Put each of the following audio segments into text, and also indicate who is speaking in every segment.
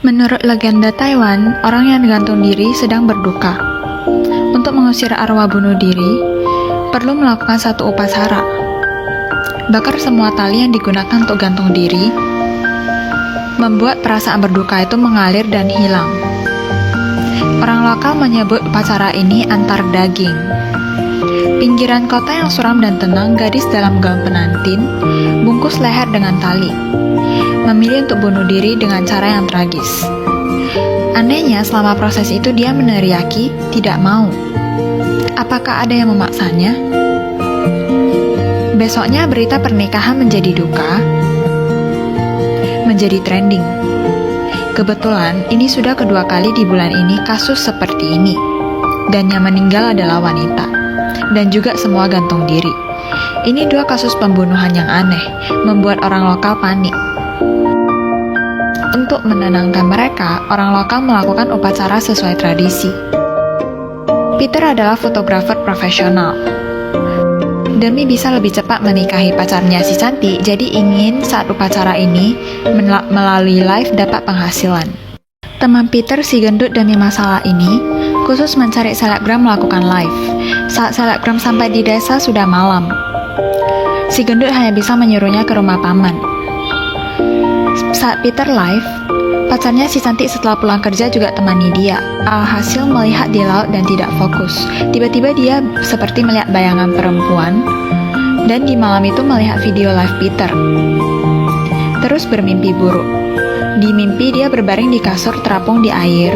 Speaker 1: Menurut legenda Taiwan, orang yang gantung diri sedang berduka. Untuk mengusir arwah bunuh diri, perlu melakukan satu upacara. Bakar semua tali yang digunakan untuk gantung diri, membuat perasaan berduka itu mengalir dan hilang. Orang lokal menyebut upacara ini antar daging. Pinggiran kota yang suram dan tenang, gadis dalam gaun pengantin, bungkus leher dengan tali, memilih untuk bunuh diri dengan cara yang tragis. Anehnya, selama proses itu dia meneriaki tidak mau. Apakah ada yang memaksanya? Besoknya berita pernikahan menjadi duka, menjadi trending. Kebetulan, ini sudah kedua kali di bulan ini kasus seperti ini. Dan yang meninggal adalah wanita. Dan juga semua gantung diri. Ini dua kasus pembunuhan yang aneh, membuat orang lokal panik. Untuk menenangkan mereka, orang lokal melakukan upacara sesuai tradisi. Peter adalah fotografer profesional. Demi bisa lebih cepat menikahi pacarnya si cantik, jadi ingin saat upacara ini melalui live dapat penghasilan. Teman Peter si gendut demi masalah ini khusus mencari selebgram melakukan live. Saat selebgram sampai di desa sudah malam. Si gendut hanya bisa menyuruhnya ke rumah paman. Saat Peter live, pacarnya si cantik setelah pulang kerja juga temani dia. Alhasil melihat di laut dan tidak fokus. Tiba-tiba dia seperti melihat bayangan perempuan, dan di malam itu melihat video live Peter. Terus bermimpi buruk. Di mimpi dia berbaring di kasur terapung di air,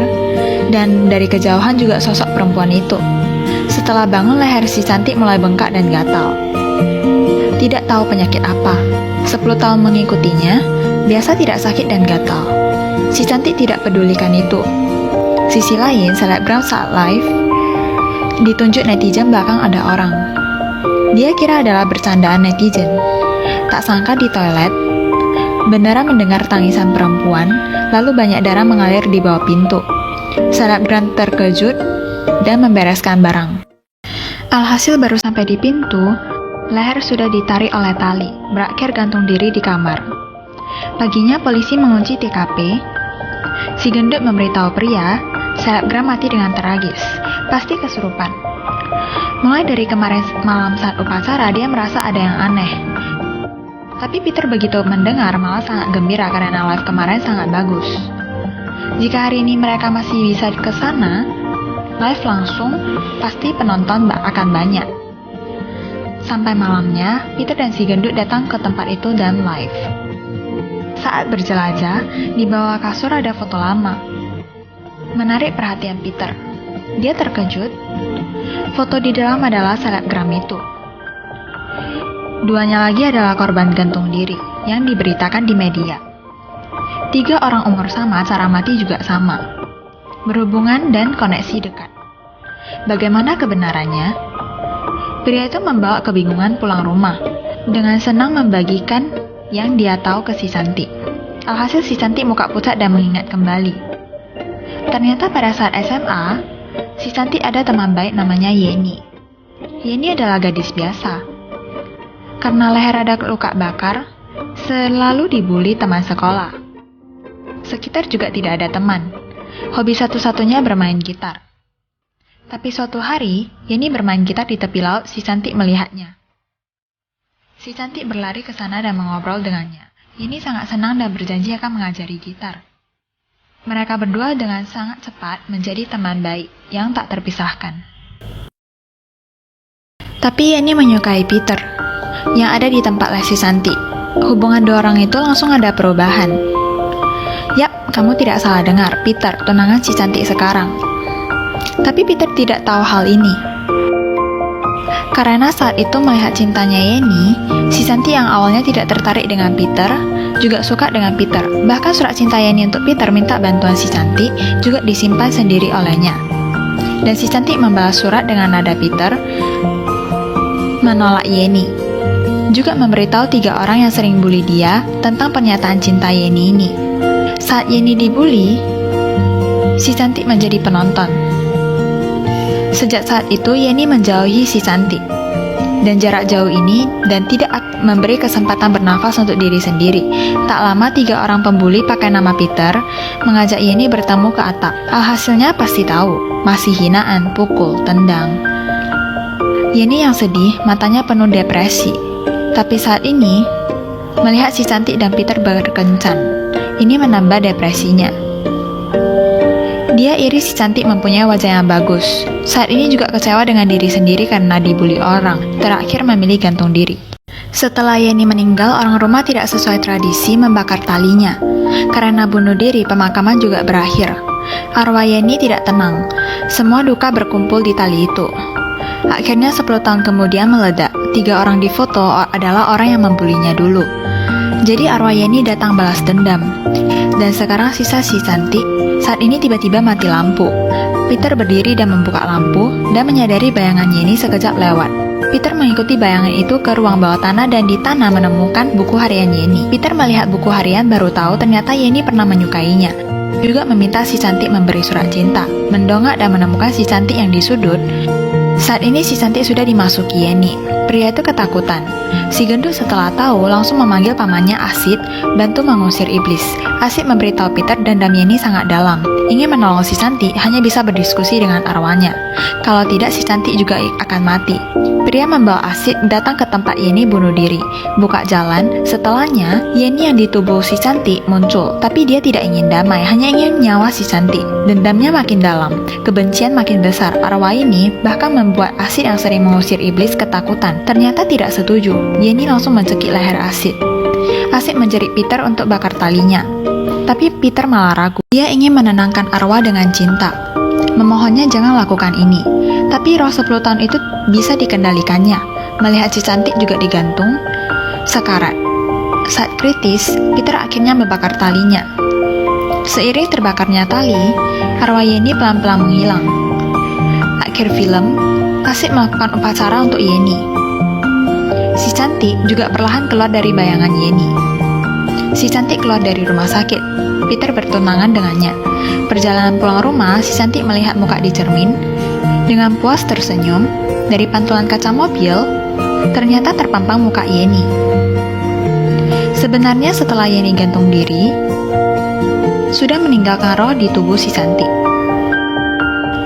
Speaker 1: dan dari kejauhan juga sosok perempuan itu. Setelah bangun, leher si cantik mulai bengkak dan gatal. Tidak tahu penyakit apa. 10 tahun mengikutinya, biasa tidak sakit dan gatal. Si cantik tidak pedulikan itu. Sisi lain, selebgram saat live ditunjuk netizen belakang ada orang. Dia kira adalah bercandaan netizen. Tak sangka di toilet, beneran mendengar tangisan perempuan, lalu banyak darah mengalir di bawah pintu. Selebgram terkejut dan membereskan barang. Alhasil baru sampai di pintu, leher sudah ditarik oleh tali, berakhir gantung diri di kamar. Paginya polisi mengunci TKP. Si gendut memberitahu pria, selebgram mati dengan tragis, pasti kesurupan. Mulai dari kemarin malam saat upacara, dia merasa ada yang aneh. Tapi Peter begitu mendengar malah sangat gembira karena live kemarin sangat bagus. Jika hari ini mereka masih bisa ke sana, live langsung, pasti penonton akan banyak. Sampai malamnya, Peter dan si gendut datang ke tempat itu dan live. Saat berjelajah, di bawah kasur ada foto lama. Menarik perhatian Peter. Dia terkejut. Foto di dalam adalah selebgram itu. Duanya lagi adalah korban gantung diri yang diberitakan di media. 3 orang umur sama, cara mati juga sama. Berhubungan dan koneksi dekat. Bagaimana kebenarannya? Pria itu membawa kebingungan pulang rumah. Dengan senang membagikan yang dia tahu ke si cantik. Alhasil si cantik muka pucat dan mengingat kembali. Ternyata pada saat SMA, si cantik ada teman baik namanya Yeni. Yeni adalah gadis biasa. Karena leher ada luka bakar, selalu dibully teman sekolah. Sekitar juga tidak ada teman. Hobi satu-satunya bermain gitar. Tapi suatu hari, Yeni bermain gitar di tepi laut, si cantik melihatnya. Si cantik berlari ke sana dan mengobrol dengannya. Yeni sangat senang dan berjanji akan mengajari gitar. Mereka berdua dengan sangat cepat menjadi teman baik yang tak terpisahkan. Tapi Yeni menyukai Peter yang ada di tempat les si cantik. Hubungan 2 orang itu langsung ada perubahan. Yap, kamu tidak salah dengar, Peter, tunangan si cantik sekarang. Tapi Peter tidak tahu hal ini. Karena saat itu melihat cintanya Yeni, si cantik yang awalnya tidak tertarik dengan Peter, juga suka dengan Peter. Bahkan surat cinta Yeni untuk Peter minta bantuan si cantik juga disimpan sendiri olehnya. Dan si cantik membalas surat dengan nada Peter menolak Yeni. Juga memberitahu 3 orang yang sering bully dia tentang pernyataan cinta Yeni ini. Saat Yeni dibully, si cantik menjadi penonton. Sejak saat itu, Yeni menjauhi si cantik. dan jarak jauh ini dan tidak memberi kesempatan bernafas untuk diri sendiri. Tak lama 3 orang pembuli pakai nama Peter mengajak Yenny bertemu ke atap. Alhasilnya pasti tahu, masih hinaan, pukul, tendang. Yenny yang sedih, matanya penuh depresi. Tapi saat ini, melihat si cantik dan Peter berkencan, ini menambah depresinya. Dia iri si cantik mempunyai wajah yang bagus. Saat ini juga kecewa dengan diri sendiri karena dibully orang. Terakhir memilih gantung diri. Setelah Yenny meninggal, orang rumah tidak sesuai tradisi membakar talinya. Karena bunuh diri, pemakaman juga berakhir. Arwah Yenny tidak tenang. Semua duka berkumpul di tali itu. Akhirnya 10 tahun kemudian meledak. 3 orang di foto adalah orang yang membulinya dulu. Jadi arwah Yenny datang balas dendam. Dan sekarang sisa si cantik. Saat ini tiba-tiba mati lampu. Peter berdiri dan membuka lampu dan menyadari bayangan Yenny sekejap lewat. Peter mengikuti bayangan itu ke ruang bawah tanah dan di tanah menemukan buku harian Yenny. Peter melihat buku harian baru tahu ternyata Yenny pernah menyukainya. Juga meminta si cantik memberi surat cinta. Mendongak dan menemukan si cantik yang di sudut. Saat ini si cantik sudah dimasuki Yenny. Pria itu ketakutan. Si gendut setelah tahu langsung memanggil pamannya Asid, bantu mengusir iblis. Asid memberitahu Peter dendam Yenny sangat dalam. Ingin menolong si cantik hanya bisa berdiskusi dengan arwahnya. Kalau tidak si cantik juga akan mati. Pria membawa Asid datang ke tempat Yenny bunuh diri. Buka jalan, setelahnya Yenny yang di tubuh si cantik muncul. Tapi dia tidak ingin damai, hanya ingin nyawa si cantik. Dendamnya makin dalam, kebencian makin besar. Arwah ini bahkan membuat Asid yang sering mengusir iblis ketakutan. Ternyata tidak setuju. Yenny langsung mencekik leher Asid. Asid menjerit Peter untuk bakar talinya. Tapi Peter malah ragu. Dia ingin menenangkan arwah dengan cinta. Memohonnya jangan lakukan ini. Tapi roh 10 tahun itu bisa dikendalikannya. Melihat si cantik juga digantung, sekarat. Saat kritis, Peter akhirnya membakar talinya. Seiring terbakarnya tali, arwah Yenny pelan-pelan menghilang. Akhir film, Asid melakukan upacara untuk Yenny. Si cantik juga perlahan keluar dari bayangan Yenny. Si cantik keluar dari rumah sakit. Peter bertunangan dengannya. Perjalanan pulang rumah, si cantik melihat muka di cermin. Dengan puas tersenyum, dari pantulan kaca mobil, ternyata terpampang muka Yenny. Sebenarnya setelah Yenny gantung diri, sudah meninggalkan roh di tubuh si cantik.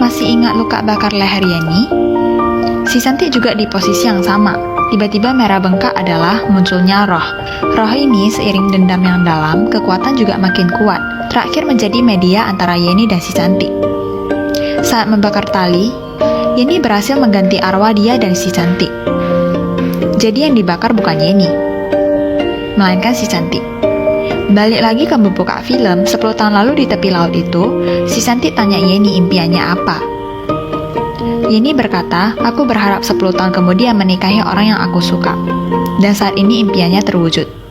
Speaker 1: Masih ingat luka bakar leher Yenny? Si cantik juga di posisi yang sama. Tiba-tiba merah bengkak adalah munculnya roh. Roh ini seiring dendam yang dalam, kekuatan juga makin kuat. Terakhir menjadi media antara Yenny dan si cantik. Saat membakar tali, Yenny berhasil mengganti arwah dia dan si cantik. Jadi yang dibakar bukan Yenny, melainkan si cantik. Balik lagi ke pembuka film, 10 tahun lalu di tepi laut itu, si cantik tanya Yenny impiannya apa. Yenny berkata, aku berharap 10 tahun kemudian menikahi orang yang aku suka. Dan saat ini impiannya terwujud.